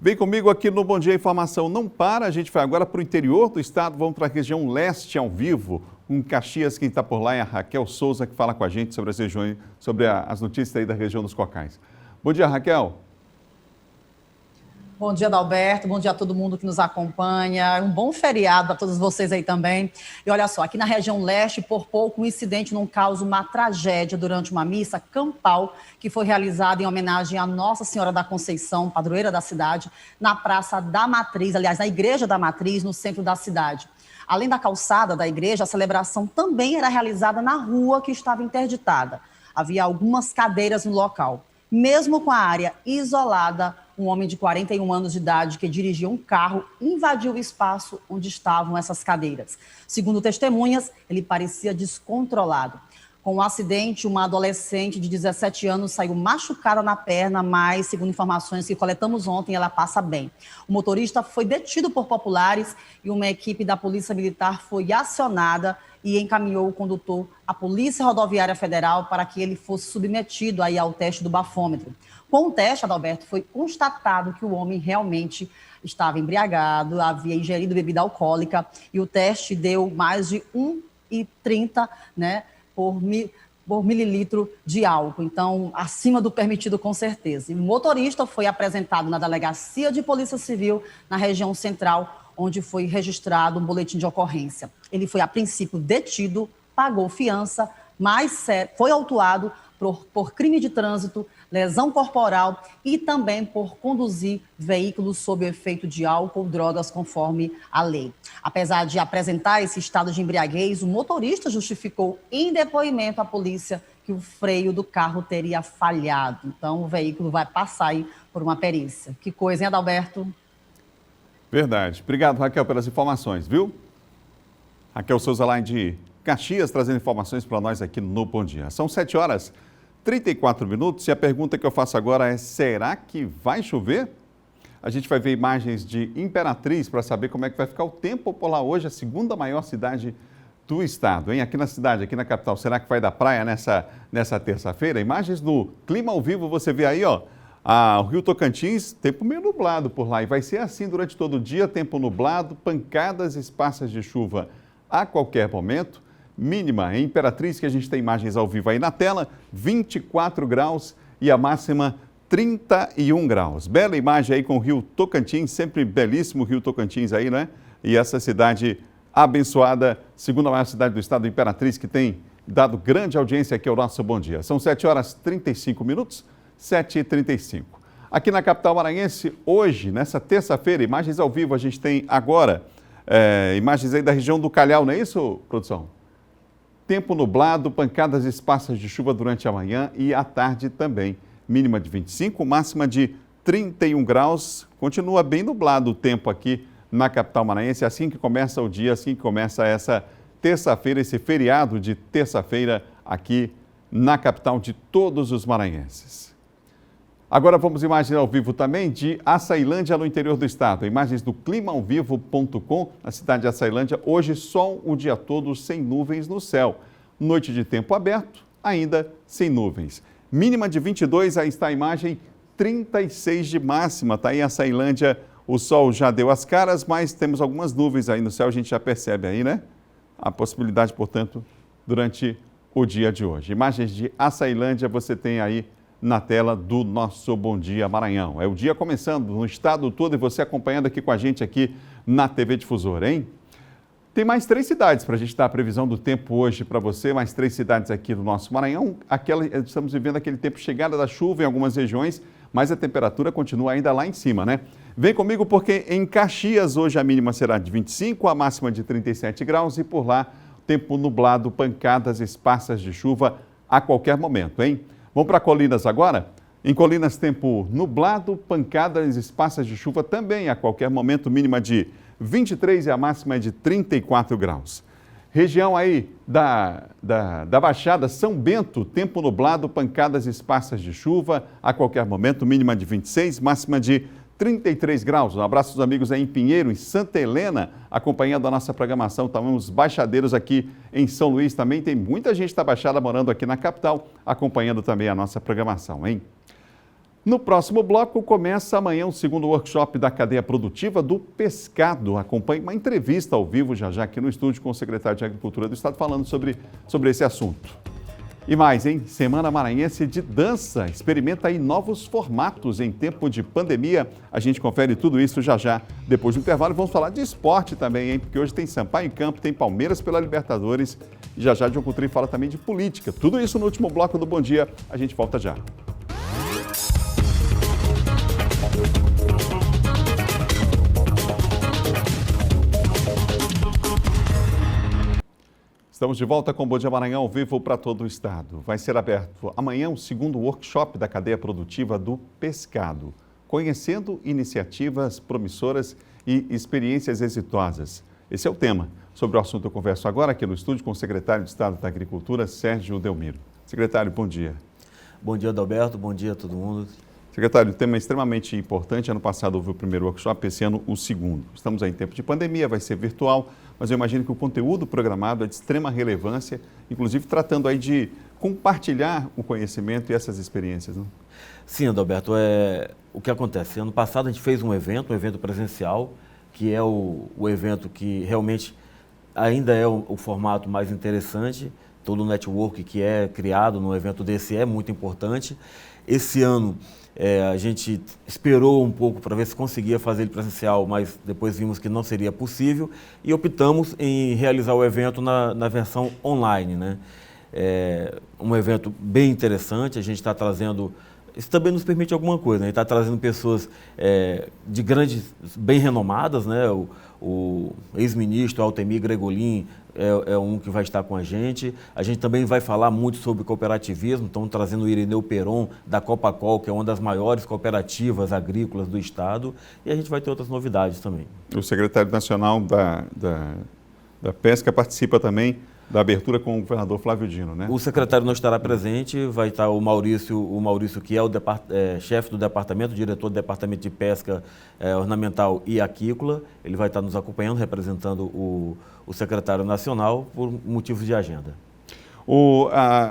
Vem comigo aqui no Bom Dia Informação. Não para, a gente vai agora para o interior do estado, vamos para a região leste ao vivo. Com Caxias, quem está por lá é a Raquel Souza, que fala com a gente sobre as regiões, sobre as notícias aí da região dos Cocais. Bom dia, Raquel. Bom dia, Adalberto. Bom dia a todo mundo que nos acompanha. Um bom feriado a todos vocês aí também. E olha só, aqui na região leste, por pouco, um incidente não causa uma tragédia durante uma missa campal que foi realizada em homenagem à Nossa Senhora da Conceição, padroeira da cidade, na Praça da Matriz, aliás, na Igreja da Matriz, no centro da cidade. Além da calçada da igreja, a celebração também era realizada na rua que estava interditada. Havia algumas cadeiras no local. Mesmo com a área isolada, um homem de 41 anos de idade que dirigia um carro invadiu o espaço onde estavam essas cadeiras. Segundo testemunhas, ele parecia descontrolado. Com o acidente, uma adolescente de 17 anos saiu machucada na perna, mas, segundo informações que coletamos ontem, ela passa bem. O motorista foi detido por populares e uma equipe da Polícia Militar foi acionada e encaminhou o condutor à Polícia Rodoviária Federal para que ele fosse submetido aí ao teste do bafômetro. Com o teste, Adalberto, foi constatado que o homem realmente estava embriagado, havia ingerido bebida alcoólica e o teste deu mais de 1,30, né, por mililitro de álcool. Então, acima do permitido, com certeza. E o motorista foi apresentado na Delegacia de Polícia Civil, na região central, onde foi registrado um boletim de ocorrência. Ele foi, a princípio, detido, pagou fiança, mas foi autuado por crime de trânsito, lesão corporal e também por conduzir veículos sob o efeito de álcool ou drogas conforme a lei. Apesar de apresentar esse estado de embriaguez, o motorista justificou em depoimento à polícia que o freio do carro teria falhado. Então, o veículo vai passar aí por uma perícia. Que coisa, hein, Adalberto? Verdade. Obrigado, Raquel, pelas informações, viu? Raquel Souza, lá de Caxias, trazendo informações para nós aqui no Bom Dia. São 7h34 e a pergunta que eu faço agora é: será que vai chover? A gente vai ver imagens de Imperatriz para saber como é que vai ficar o tempo por lá hoje, a segunda maior cidade do estado, hein? Aqui na cidade, aqui na capital, será que vai dar praia nessa terça-feira? Imagens do Clima ao Vivo, você vê aí, ó. O Rio Tocantins, tempo meio nublado por lá. E vai ser assim durante todo o dia, tempo nublado, pancadas esparsas de chuva a qualquer momento. Mínima em Imperatriz, que a gente tem imagens ao vivo aí na tela, 24 graus e a máxima 31 graus. Bela imagem aí com o Rio Tocantins, sempre belíssimo o Rio Tocantins aí, né? E essa cidade abençoada, segunda maior cidade do estado, Imperatriz, que tem dado grande audiência aqui ao nosso Bom Dia. São 7h35. 7h35. Aqui na capital maranhense, hoje, nessa terça-feira, imagens ao vivo, a gente tem agora imagens aí da região do Calhau, não é isso, produção? Tempo nublado, pancadas esparsas de chuva durante a manhã e à tarde também. Mínima de 25, máxima de 31 graus. Continua bem nublado o tempo aqui na capital maranhense, assim que começa o dia, assim que começa essa terça-feira, esse feriado de terça-feira aqui na capital de todos os maranhenses. Agora vamos imagens ao vivo também de Açailândia, no interior do estado. Imagens do climaauvivo.com, na cidade de Açailândia. Hoje, sol o dia todo, sem nuvens no céu. Noite de tempo aberto, ainda sem nuvens. Mínima de 22, aí está a imagem, 36 de máxima. Está aí Açailândia, o sol já deu as caras, mas temos algumas nuvens aí no céu, a gente já percebe aí, né? A possibilidade, portanto, durante o dia de hoje. Imagens de Açailândia você tem aí na tela do nosso Bom Dia Maranhão. É o dia começando no estado todo e você acompanhando aqui com a gente aqui na TV Difusora, hein? Tem mais 3 cidades para a gente dar a previsão do tempo hoje para você, mais 3 cidades aqui do nosso Maranhão. Estamos vivendo aquele tempo chegada da chuva em algumas regiões, mas a temperatura continua ainda lá em cima, né? Vem comigo porque em Caxias hoje a mínima será de 25, a máxima de 37 graus e por lá tempo nublado, pancadas esparsas de chuva a qualquer momento, hein? Vamos para Colinas agora? Em Colinas, tempo nublado, pancadas esparsas de chuva também a qualquer momento, mínima de 23 e a máxima é de 34 graus. Região aí da Baixada, São Bento, tempo nublado, pancadas esparsas de chuva a qualquer momento, mínima de 26, máxima de 33 graus. Um abraço aos amigos aí em Pinheiro, em Santa Helena, acompanhando a nossa programação. Estamos baixadeiros aqui em São Luís também. Tem muita gente da Baixada morando aqui na capital, acompanhando também a nossa programação, hein? No próximo bloco, começa amanhã o segundo workshop da cadeia produtiva do pescado. Acompanhe uma entrevista ao vivo já aqui no estúdio com o secretário de Agricultura do Estado falando sobre esse assunto. E mais, hein? Semana Maranhense de Dança. Experimenta aí novos formatos em tempo de pandemia. A gente confere tudo isso já. Depois do intervalo, vamos falar de esporte também, hein? Porque hoje tem Sampaio em campo, tem Palmeiras pela Libertadores. E já John Coutrin fala também de política. Tudo isso no último bloco do Bom Dia. A gente volta já. Estamos de volta com o Bom Dia Maranhão ao vivo para todo o estado. Vai ser aberto amanhã o segundo workshop da cadeia produtiva do pescado, conhecendo iniciativas promissoras e experiências exitosas. Esse é o tema. Sobre o assunto eu converso agora aqui no estúdio com o secretário de Estado da Agricultura, Sérgio Delmiro. Secretário, bom dia. Bom dia, Adalberto. Bom dia a todo mundo. Secretário, o tema é extremamente importante. Ano passado houve o primeiro workshop, esse ano o segundo. Estamos aí em tempo de pandemia, vai ser virtual, mas eu imagino que o conteúdo programado é de extrema relevância, inclusive tratando aí de compartilhar o conhecimento e essas experiências, não? Sim, Adalberto, o que acontece? Ano passado a gente fez um evento presencial, que é o evento que realmente ainda é o formato mais interessante. Todo o network que é criado num evento desse é muito importante. Esse ano a gente esperou um pouco para ver se conseguia fazer ele presencial, mas depois vimos que não seria possível e optamos em realizar o evento na versão online, né? Um evento bem interessante, a gente está trazendo... Isso também nos permite alguma coisa, né? A gente está trazendo pessoas de grandes, bem renomadas, né? O ex-ministro Altemir Gregolin é um que vai estar com a gente. A gente também vai falar muito sobre cooperativismo, estamos trazendo o Irineu Peron, da Copacol, que é uma das maiores cooperativas agrícolas do estado, e a gente vai ter outras novidades também. O secretário nacional da Pesca participa também da abertura com o governador Flávio Dino, né? O secretário não estará presente, vai estar o Maurício que é o chefe do departamento, diretor do departamento de pesca ornamental e aquícola. Ele vai estar nos acompanhando, representando o secretário nacional por motivos de agenda.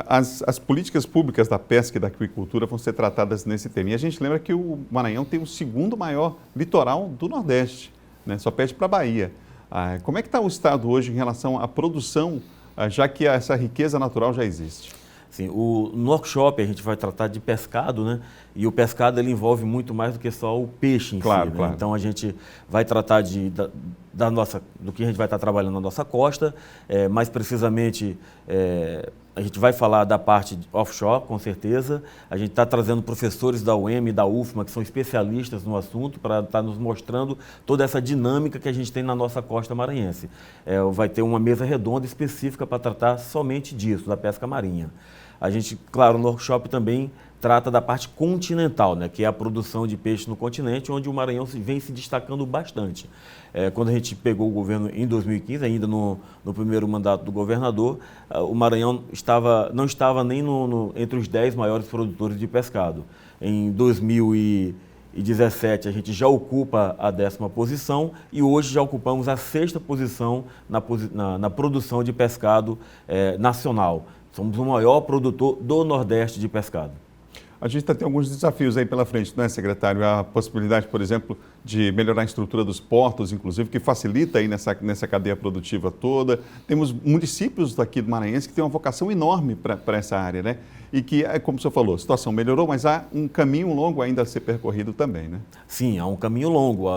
As políticas públicas da pesca e da aquicultura vão ser tratadas nesse tema. E a gente lembra que o Maranhão tem o segundo maior litoral do Nordeste, né? Só perde para a Bahia. Como é que está o estado hoje em relação à produção, já que essa riqueza natural já existe? Sim, no workshop a gente vai tratar de pescado, né? E o pescado ele envolve muito mais do que só o peixe em si, né? Claro. Então a gente vai tratar do que a gente vai estar trabalhando na nossa costa, mais precisamente a gente vai falar da parte offshore, com certeza. A gente está trazendo professores da UEM e da UFMA, que são especialistas no assunto, para estar nos mostrando toda essa dinâmica que a gente tem na nossa costa maranhense. Vai ter uma mesa redonda específica para tratar somente disso, da pesca marinha. A gente, claro, no workshop também trata da parte continental, né, que é a produção de peixe no continente, onde o Maranhão vem se destacando bastante. Quando a gente pegou o governo em 2015, ainda no primeiro mandato do governador, o Maranhão não estava nem entre os 10 maiores produtores de pescado. Em 2017, a gente já ocupa a 10ª posição e hoje já ocupamos a 6ª posição na produção de pescado nacional. Somos o maior produtor do Nordeste de pescado. A gente tem alguns desafios aí pela frente, não é, secretário? A possibilidade, por exemplo, de melhorar a estrutura dos portos, inclusive, que facilita aí nessa cadeia produtiva toda. Temos municípios daqui do Maranhense que têm uma vocação enorme para essa área, né? E que, como o senhor falou, a situação melhorou, mas há um caminho longo ainda a ser percorrido também, né? Sim, há um caminho longo.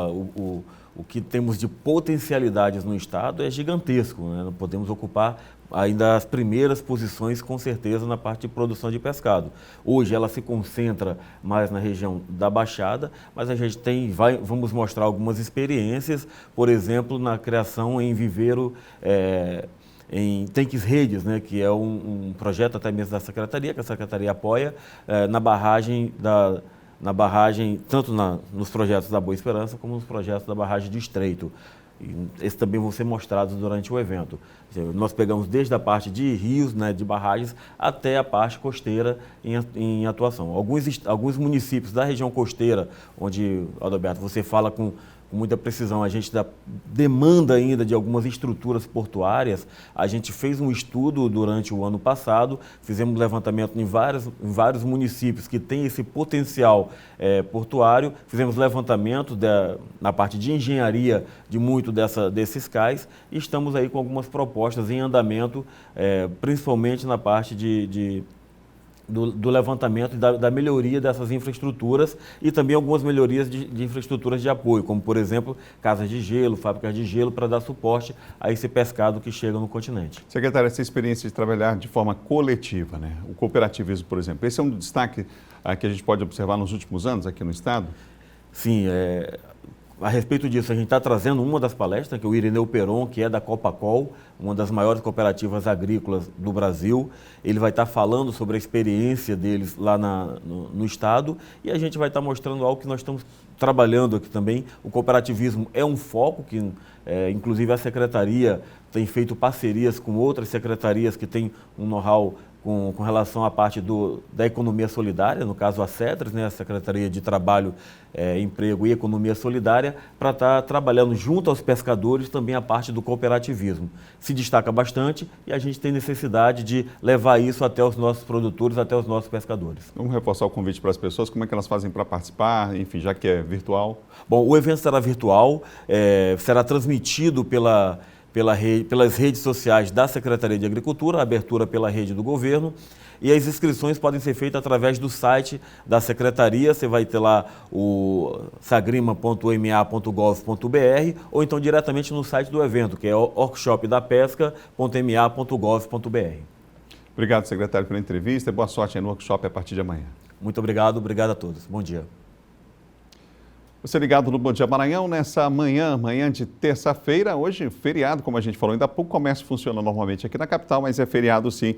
O que temos de potencialidades no estado é gigantesco, né? Não podemos ocupar ainda as primeiras posições, com certeza, na parte de produção de pescado. Hoje ela se concentra mais na região da Baixada, mas a gente vamos mostrar algumas experiências, por exemplo, na criação em viveiro, em tanques redes, né, que é um projeto até mesmo da Secretaria, que a Secretaria apoia, na barragem, tanto nos projetos da Boa Esperança, como nos projetos da barragem de Estreito. Esses também vão ser mostrados durante o evento. Nós pegamos desde a parte de rios, né, de barragens, até a parte costeira em atuação. Alguns municípios da região costeira, onde, Adalberto, você fala com com muita precisão. A gente demanda ainda de algumas estruturas portuárias. A gente fez um estudo durante o ano passado, fizemos levantamento em vários municípios que têm esse potencial portuário, fizemos levantamento na parte de engenharia de muito desses cais e estamos aí com algumas propostas em andamento, principalmente na parte do levantamento e da melhoria dessas infraestruturas e também algumas melhorias de infraestruturas de apoio, como, por exemplo, casas de gelo, fábricas de gelo, para dar suporte a esse pescado que chega no continente. Secretário, essa experiência de trabalhar de forma coletiva, né? O cooperativismo, por exemplo, esse é um destaque que a gente pode observar nos últimos anos aqui no Estado? Sim, a respeito disso, a gente está trazendo uma das palestras, que é o Irineu Peron, que é da Copacol, uma das maiores cooperativas agrícolas do Brasil. Ele vai estar falando sobre a experiência deles lá no Estado e a gente vai estar mostrando algo que nós estamos trabalhando aqui também. O cooperativismo é um foco que, inclusive, a Secretaria tem feito parcerias com outras secretarias que têm um know-how com relação à parte da economia solidária, no caso a SEDRES, né, a Secretaria de Trabalho, Emprego e Economia Solidária, para estar trabalhando junto aos pescadores também a parte do cooperativismo. Se destaca bastante e a gente tem necessidade de levar isso até os nossos produtores, até os nossos pescadores. Vamos reforçar o convite para as pessoas, como é que elas fazem para participar, enfim, já que é virtual? Bom, o evento será virtual, será transmitido pelas redes sociais da Secretaria de Agricultura, a abertura pela rede do governo, e as inscrições podem ser feitas através do site da Secretaria. Você vai ter lá o sagrima.ma.gov.br ou então diretamente no site do evento, que é workshopdapesca.ma.gov.br. Obrigado, secretário, pela entrevista. Boa sorte aí no workshop a partir de amanhã. Muito obrigado a todos. Bom dia. Você ligado no Bom Dia Maranhão nessa manhã de terça-feira, hoje feriado, como a gente falou, ainda há pouco o comércio funciona normalmente aqui na capital, mas é feriado sim,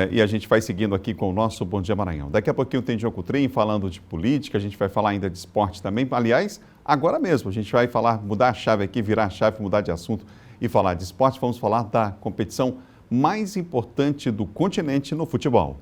e a gente vai seguindo aqui com o nosso Bom Dia Maranhão. Daqui a pouquinho tem João Coutrin falando de política, a gente vai falar ainda de esporte também, aliás, agora mesmo a gente vai mudar a chave aqui, virar a chave, mudar de assunto e falar de esporte, vamos falar da competição mais importante do continente no futebol.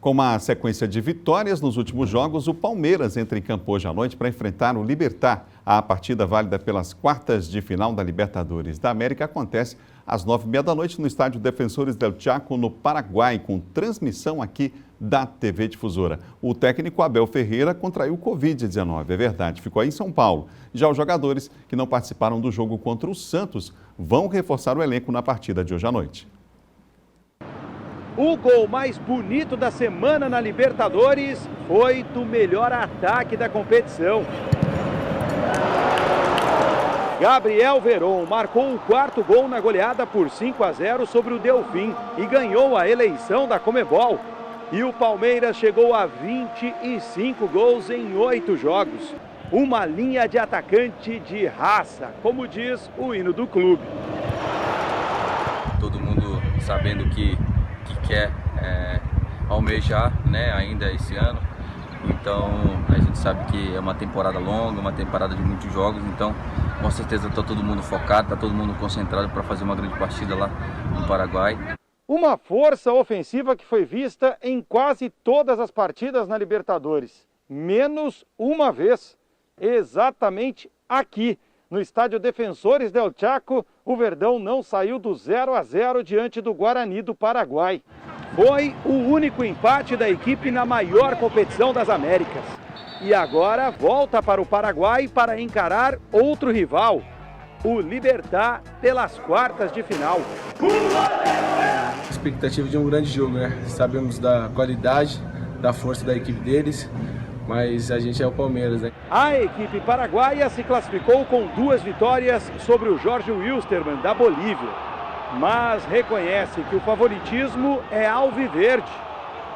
Com uma sequência de vitórias nos últimos jogos, o Palmeiras entra em campo hoje à noite para enfrentar o Libertad. A partida válida pelas quartas de final da Libertadores da América acontece às 9h30 no estádio Defensores del Chaco, no Paraguai, com transmissão aqui da TV Difusora. O técnico Abel Ferreira contraiu Covid-19, é verdade, ficou aí em São Paulo. Já os jogadores que não participaram do jogo contra o Santos vão reforçar o elenco na partida de hoje à noite. O gol mais bonito da semana na Libertadores foi do melhor ataque da competição. Gabriel Veron marcou o quarto gol na goleada por 5-0 sobre o Delfim e ganhou a eleição da Conmebol. E o Palmeiras chegou a 25 gols em 8 jogos. Uma linha de atacante de raça, como diz o hino do clube. Todo mundo sabendo que quer almejar, né, ainda esse ano. Então a gente sabe que é uma temporada longa, uma temporada de muitos jogos, então com certeza está todo mundo focado, está todo mundo concentrado para fazer uma grande partida lá no Paraguai. Uma força ofensiva que foi vista em quase todas as partidas na Libertadores, menos uma vez, exatamente aqui. No estádio Defensores del Chaco, o Verdão não saiu do 0-0 diante do Guarani do Paraguai. Foi o único empate da equipe na maior competição das Américas. E agora volta para o Paraguai para encarar outro rival, o Libertad, pelas quartas de final. Expectativa de um grande jogo, né? Sabemos da qualidade, da força da equipe deles. Mas a gente é o Palmeiras, né? A equipe paraguaia se classificou com 2 vitórias sobre o Jorge Wilstermann, da Bolívia. Mas reconhece que o favoritismo é alviverde.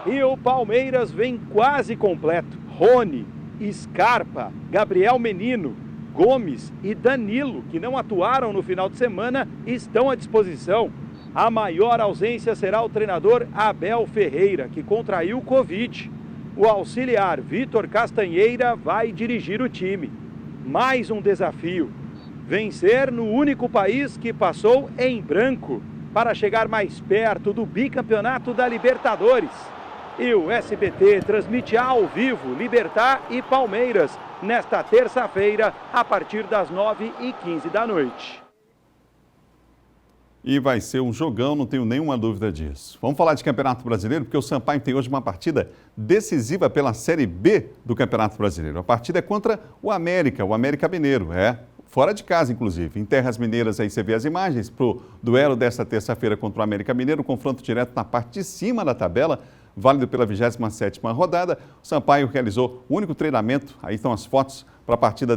E o Palmeiras vem quase completo. Rony, Scarpa, Gabriel Menino, Gomes e Danilo, que não atuaram no final de semana, estão à disposição. A maior ausência será o treinador Abel Ferreira, que contraiu Covid. O auxiliar Vitor Castanheira vai dirigir o time. Mais um desafio: vencer no único país que passou em branco. para chegar mais perto do bicampeonato da Libertadores. E o SBT transmite ao vivo Libertad e Palmeiras nesta terça-feira, a partir das 9h15 da noite. E vai ser um jogão, não tenho nenhuma dúvida disso. Vamos falar de Campeonato Brasileiro, porque o Sampaio tem hoje uma partida decisiva pela Série B do Campeonato Brasileiro. A partida é contra o América Mineiro, fora de casa, inclusive. Em Terras Mineiras, aí você vê as imagens para o duelo desta terça-feira contra o América Mineiro, confronto direto na parte de cima da tabela, válido pela 27ª rodada. O Sampaio realizou o único treinamento, aí estão as fotos para a partida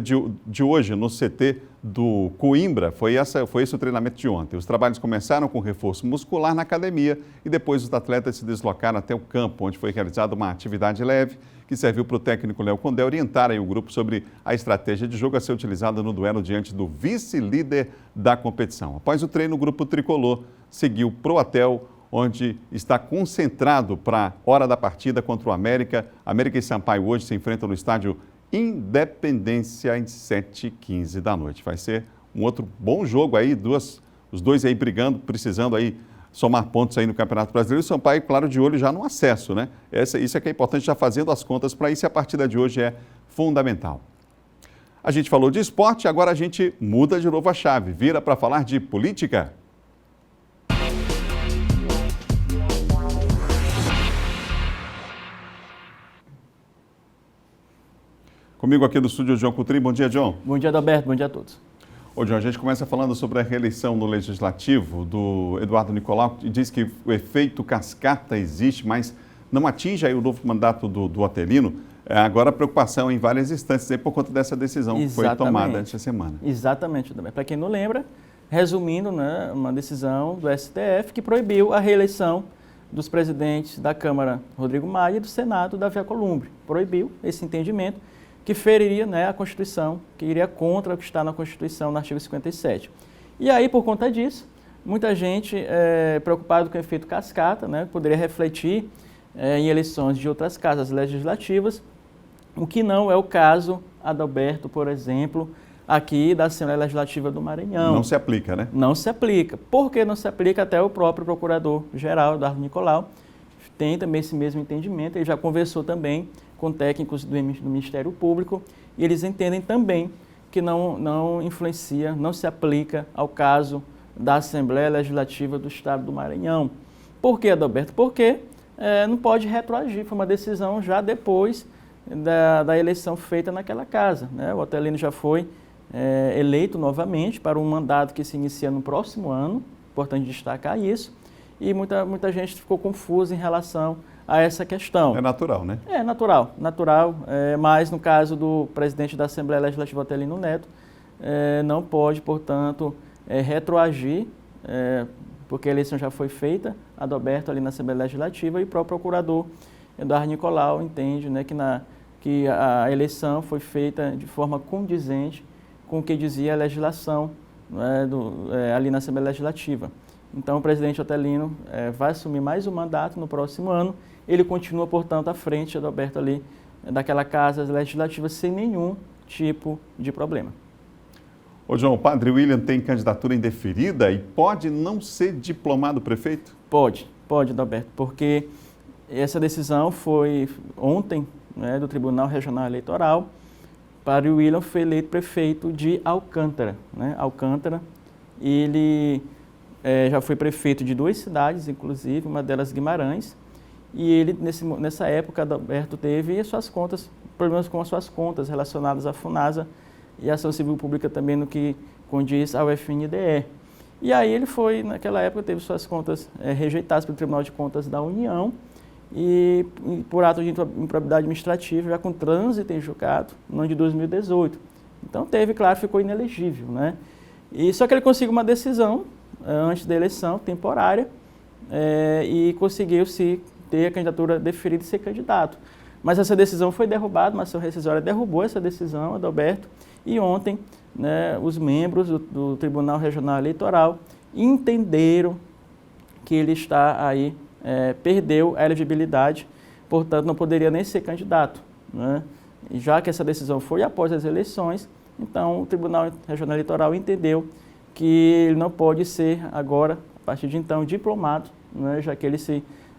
de hoje no CT do Coimbra. Foi esse o treinamento de ontem. Os trabalhos começaram com reforço muscular na academia e depois os atletas se deslocaram até o campo, onde foi realizada uma atividade leve que serviu para o técnico Léo Condé orientar aí o grupo sobre a estratégia de jogo a ser utilizada no duelo diante do vice-líder da competição. Após o treino, o grupo tricolor seguiu para o hotel, onde está concentrado para a hora da partida contra o América. América e Sampaio hoje se enfrentam no estádio Independência às 7h15 da noite. Vai ser um outro bom jogo aí, os dois aí brigando, precisando aí somar pontos aí no Campeonato Brasileiro. E o Sampaio, claro, de olho já no acesso, né? Isso é que é importante, já fazendo as contas para isso, e a partida de hoje é fundamental. A gente falou de esporte, agora a gente muda de novo a chave, vira para falar de política. Comigo aqui no estúdio, João Coutrinho. Bom dia, João. Bom dia, Adalberto. Bom dia a todos. Ô, João, a gente começa falando sobre a reeleição no Legislativo do Eduardo Nicolau, que diz que o efeito cascata existe, mas não atinge aí o novo mandato do Otelino. Agora a preocupação em várias instâncias aí por conta dessa decisão que foi tomada essa semana. Exatamente, Adalberto. Para quem não lembra, resumindo, né, uma decisão do STF que proibiu a reeleição dos presidentes da Câmara, Rodrigo Maia, e do Senado, Davi Alcolumbre. Proibiu esse entendimento, que feriria, né, a Constituição, que iria contra o que está na Constituição, no artigo 57. E aí, por conta disso, muita gente preocupada com o efeito cascata, né, poderia refletir em eleições de outras casas legislativas, o que não é o caso, Adalberto, por exemplo, aqui da Assembleia Legislativa do Maranhão. Não se aplica, né? Não se aplica. Por que não se aplica? Até o próprio Procurador-Geral, Eduardo Nicolau, tem também esse mesmo entendimento. Ele já conversou também com técnicos do Ministério Público e eles entendem também que não influencia, não se aplica ao caso da Assembleia Legislativa do Estado do Maranhão. Por quê, Adalberto? Porque não pode retroagir, foi uma decisão já depois da eleição feita naquela casa, né? O Otelino já foi eleito novamente para um mandato que se inicia no próximo ano, importante destacar isso, e muita gente ficou confusa em relação a essa questão. É natural, né? É natural, mas no caso do presidente da Assembleia Legislativa, Otelino Neto, não pode, portanto, retroagir, porque a eleição já foi feita, Adalberto, ali na Assembleia Legislativa, e o próprio procurador Eduardo Nicolau entende, né, que a eleição foi feita de forma condizente com o que dizia a legislação, né, ali na Assembleia Legislativa. Então, o presidente Otelino vai assumir mais um mandato no próximo ano. Ele continua, portanto, à frente, Adalberto, ali daquela casa legislativa sem nenhum tipo de problema. Ô, João, o padre William tem candidatura indeferida e pode não ser diplomado prefeito? Pode, Adalberto, porque essa decisão foi ontem, né, do Tribunal Regional Eleitoral. O padre William foi eleito prefeito de Alcântara, né? Alcântara, ele já foi prefeito de 2 cidades, inclusive, uma delas Guimarães, e ele, nessa época, Adalberto, teve problemas com as suas contas relacionadas à FUNASA e à Ação Civil Pública também no que condiz ao FNDE. E aí ele foi, naquela época, teve suas contas rejeitadas pelo Tribunal de Contas da União e por ato de improbidade administrativa, já com trânsito em julgado, no ano de 2018. Então ficou inelegível, né? E só que ele conseguiu uma decisão antes da eleição, temporária, e conseguiu ter a candidatura deferida e ser candidato. Mas essa decisão foi derrubada, uma ação rescisória derrubou essa decisão, Adalberto, e ontem, né, os membros do Tribunal Regional Eleitoral entenderam que ele está aí, perdeu a elegibilidade, portanto não poderia nem ser candidato, né? E já que essa decisão foi após as eleições, então o Tribunal Regional Eleitoral entendeu que ele não pode ser agora, a partir de então, diplomado, né, já que ele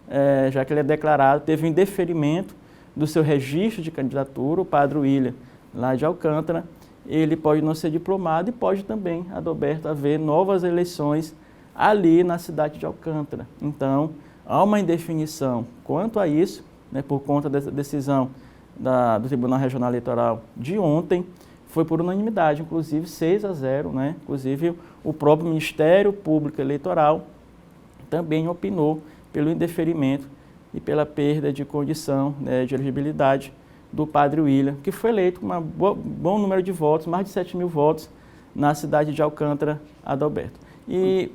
é declarado, teve um indeferimento do seu registro de candidatura, o padre William, lá de Alcântara, ele pode não ser diplomado e pode também, Adalberto, haver novas eleições ali na cidade de Alcântara. Então, há uma indefinição quanto a isso, né, por conta dessa decisão do Tribunal Regional Eleitoral de ontem, foi por unanimidade, inclusive 6-0, né? Inclusive o próprio Ministério Público Eleitoral também opinou pelo indeferimento e pela perda de condição, né, de elegibilidade do padre William, que foi eleito com um bom número de votos, mais de 7 mil votos, na cidade de Alcântara, Adalberto. E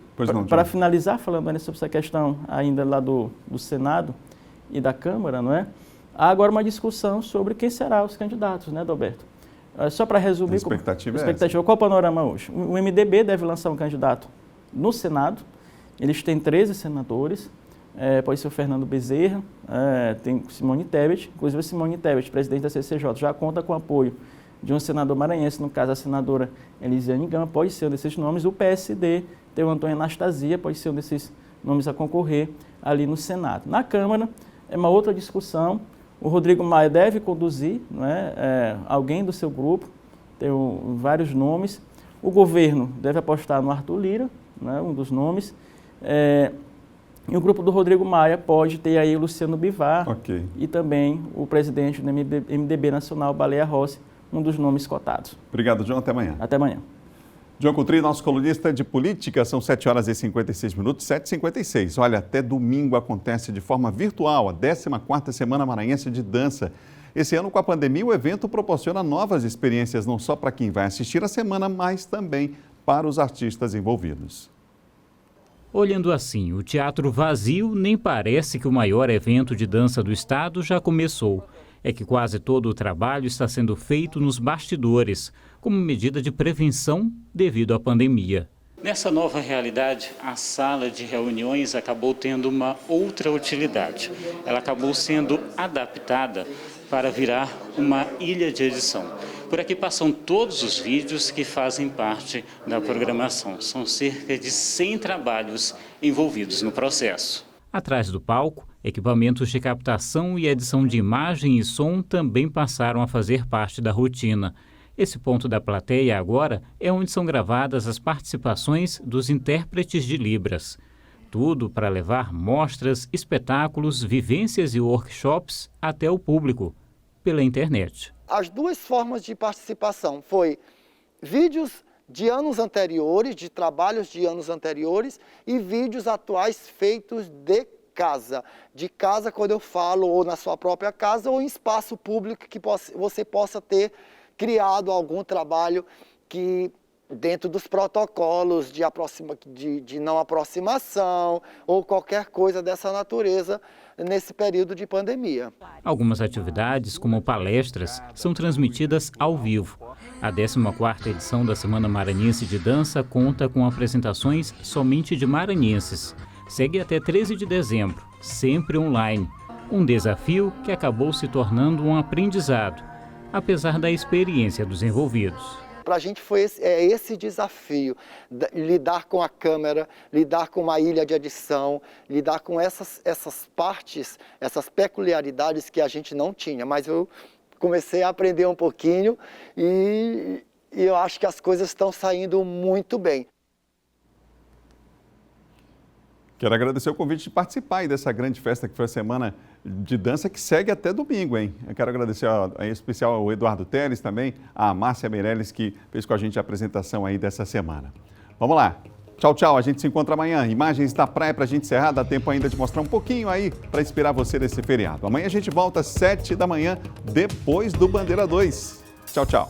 para finalizar, falando ainda sobre essa questão ainda lá do Senado e da Câmara, não é? Há agora uma discussão sobre quem serão os candidatos, né, Adalberto? Só para resumir, a expectativa qual o panorama hoje? O MDB deve lançar um candidato no Senado, eles têm 13 senadores, pode ser o Fernando Bezerra, tem Simone Tebet, inclusive a Simone Tebet, presidente da CCJ, já conta com o apoio de um senador maranhense, no caso a senadora Elisiane Gama, pode ser um desses nomes. O PSD tem o Antônio Anastasia, pode ser um desses nomes a concorrer ali no Senado. Na Câmara, é uma outra discussão, o Rodrigo Maia deve conduzir, não é? Alguém do seu grupo, tem vários nomes. O governo deve apostar no Arthur Lira, né, um dos nomes. E o grupo do Rodrigo Maia pode ter aí o Luciano Bivar e também o presidente do MDB Nacional, Baleia Rossi, um dos nomes cotados. Obrigado, João. Até amanhã. Até amanhã. João Coutrinho, nosso colunista de política, são 7h56, 7h56. Olha, até domingo acontece de forma virtual a 14ª Semana Maranhense de Dança. Esse ano, com a pandemia, o evento proporciona novas experiências, não só para quem vai assistir a semana, mas também para os artistas envolvidos. Olhando assim, o teatro vazio nem parece que o maior evento de dança do estado já começou. É que quase todo o trabalho está sendo feito nos bastidores, como medida de prevenção devido à pandemia. Nessa nova realidade, a sala de reuniões acabou tendo uma outra utilidade. Ela acabou sendo adaptada para virar uma ilha de edição. Por aqui passam todos os vídeos que fazem parte da programação. São cerca de 100 trabalhos envolvidos no processo. Atrás do palco, equipamentos de captação e edição de imagem e som também passaram a fazer parte da rotina. Esse ponto da plateia agora é onde são gravadas as participações dos intérpretes de Libras. Tudo para levar mostras, espetáculos, vivências e workshops até o público, pela internet. As duas formas de participação foi vídeos de anos anteriores, de trabalhos de anos anteriores e vídeos atuais feitos de casa. De casa, quando eu falo, ou na sua própria casa, ou em espaço público que você possa ter criado algum trabalho que dentro dos protocolos de não aproximação ou qualquer coisa dessa natureza nesse período de pandemia. Algumas atividades, como palestras, são transmitidas ao vivo. A 14ª edição da Semana Maranhense de Dança conta com apresentações somente de maranhenses. Segue até 13 de dezembro, sempre online. Um desafio que acabou se tornando um aprendizado, apesar da experiência dos envolvidos. Para a gente foi esse desafio, lidar com a câmera, lidar com uma ilha de edição, lidar com essas partes, essas peculiaridades que a gente não tinha. Mas eu comecei a aprender um pouquinho e eu acho que as coisas estão saindo muito bem. Quero agradecer o convite de participar aí dessa grande festa que foi a Semana de Dança, que segue até domingo, hein? Eu quero agradecer em especial ao Eduardo Teles também, a Márcia Meirelles, que fez com a gente a apresentação aí dessa semana. Vamos lá. Tchau, tchau. A gente se encontra amanhã. Imagens da praia para a gente encerrar. Dá tempo ainda de mostrar um pouquinho aí para inspirar você nesse feriado. Amanhã a gente volta às 7 da manhã, depois do Bandeira 2. Tchau, tchau.